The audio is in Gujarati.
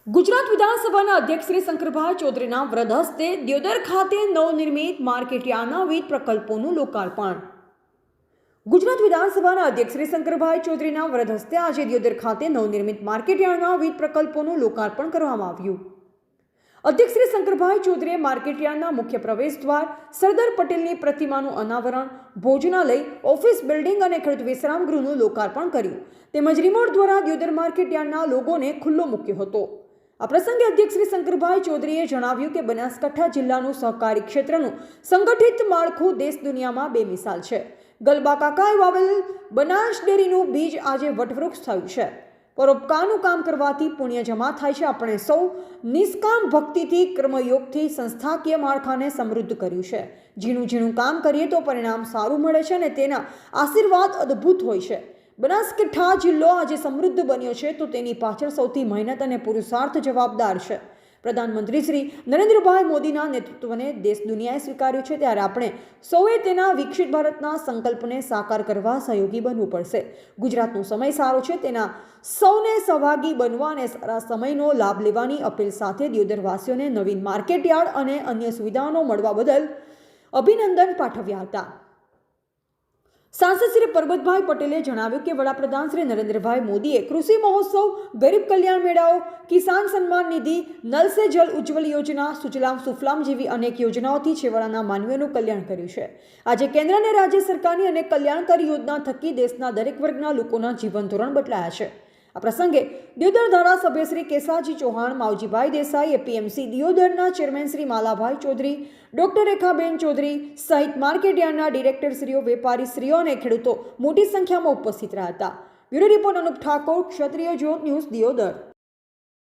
ગુજરાત વિધાનસભાના અધ્યક્ષ શ્રી શંકરભાઈ ચૌધરીના વરદ હસ્તે દિયોદર ખાતે નવનિર્મિત માર્કેટયાર્ડના વિવિધ પ્રકલ્પોનું લોકાર્પણ. ગુજરાત વિધાનસભાના અધ્યક્ષ શ્રી શંકરભાઈ ચૌધરીના વરદ હસ્તે આજે દિયોદર ખાતે નવનિર્મિત માર્કેટયાર્ડના વિવિધ પ્રકલ્પોનું લોકાર્પણ કરવામાં આવ્યું. અધ્યક્ષ શ્રી શંકરભાઈ ચૌધરીએ માર્કેટયાર્ડના મુખ્ય પ્રવેશ દ્વાર, સરદાર પટેલની પ્રતિમાનું અનાવરણ, ભોજનાલય, ઓફિસ બિલ્ડિંગ અને ખેડૂત વિશ્રામ ગૃહનું લોકાર્પણ કર્યું તેમજ રિમોટ દ્વારા દિયોદર માર્કેટયાર્ડના લોગોને ખુલ્લો મૂક્યો હતો. આ પ્રસંગે અધ્યક્ષ શ્રી શંકરભાઈ ચૌધરીએ જણાવ્યું કે બનાસકાંઠા જિલ્લાનું સહકારી ક્ષેત્રનું સંગઠિત માળખું દેશ દુનિયામાં બેમિસાલ છે. ગલબા કાકાએ વાવેલ બનાસ ડેરીનું બીજ આજે વટવૃક્ષ થયું છે. પરોપકારનું કામ કરવાથી પુણ્ય જમા થાય છે. આપણે સૌ નિષ્કામ ભક્તિથી, કર્મયોગથી સંસ્થાકીય માળખાને સમૃદ્ધ કર્યું છે. ઝીણું ઝીણું કામ કરીએ તો પરિણામ સારું મળે છે અને તેના આશીર્વાદ અદ્ભુત હોય છે. બનાસકાંઠા જિલ્લો આજે સમૃદ્ધ બન્યો છે તો તેની પાછળ સૌથી મહેનત અને પુરુષાર્થ જવાબદાર છે. પ્રધાનમંત્રી શ્રી નરેન્દ્રભાઈ મોદીના નેતૃત્વને દેશ દુનિયાએ સ્વીકાર્યું છે, ત્યારે આપણે સૌએ તેના વિકસિત ભારતના સંકલ્પને સાકાર કરવા સહયોગી બનવું પડશે. ગુજરાતનો સમય સારો છે, તેના સૌને સહભાગી બનવા અને સારા સમયનો લાભ લેવાની અપીલ સાથે દિયોદરવાસીઓને નવીન માર્કેટયાર્ડ અને અન્ય સુવિધાઓ મળવા બદલ અભિનંદન પાઠવ્યા હતા. સાંસદ શ્રી પરબતભાઈ પટેલે જણાવ્યું કે વડાપ્રધાન શ્રી નરેન્દ્રભાઈ મોદીએ કૃષિ મહોત્સવ, ગરીબ કલ્યાણ મેળાઓ, કિસાન સન્માન નિધિ, નલ સે જલ ઉજ્જવલ યોજના, સુજલામ સુફલામ જેવી અનેક યોજનાઓથી છેવાડાના માનવીઓનું કલ્યાણ કર્યું છે. આજે કેન્દ્ર અને રાજ્ય સરકારની અનેક કલ્યાણકારી યોજના થકી દેશના દરેક વર્ગના લોકોના જીવન ધોરણ બદલાયા છે. આ પ્રસંગે દિયોદર ધારાસભ્ય શ્રી કેસાજી ચૌહાણ, માવજીભાઈ દેસાઈ, એપીએમસી દિયોદરના ચેરમેન શ્રી માલાભાઈ ચૌધરી, ડોક્ટર રેખાબેન ચૌધરી સહિત માર્કેટયાર્ડના ડિરેક્ટરશ્રીઓ, વેપારીશ્રીઓ અને ખેડૂતો મોટી સંખ્યામાં ઉપસ્થિત રહ્યા હતા. બ્યુરો રિપોર્ટ અનુપ ઠાકોર, ક્ષત્રિય જ્યોત ન્યૂઝ, દિયોદર.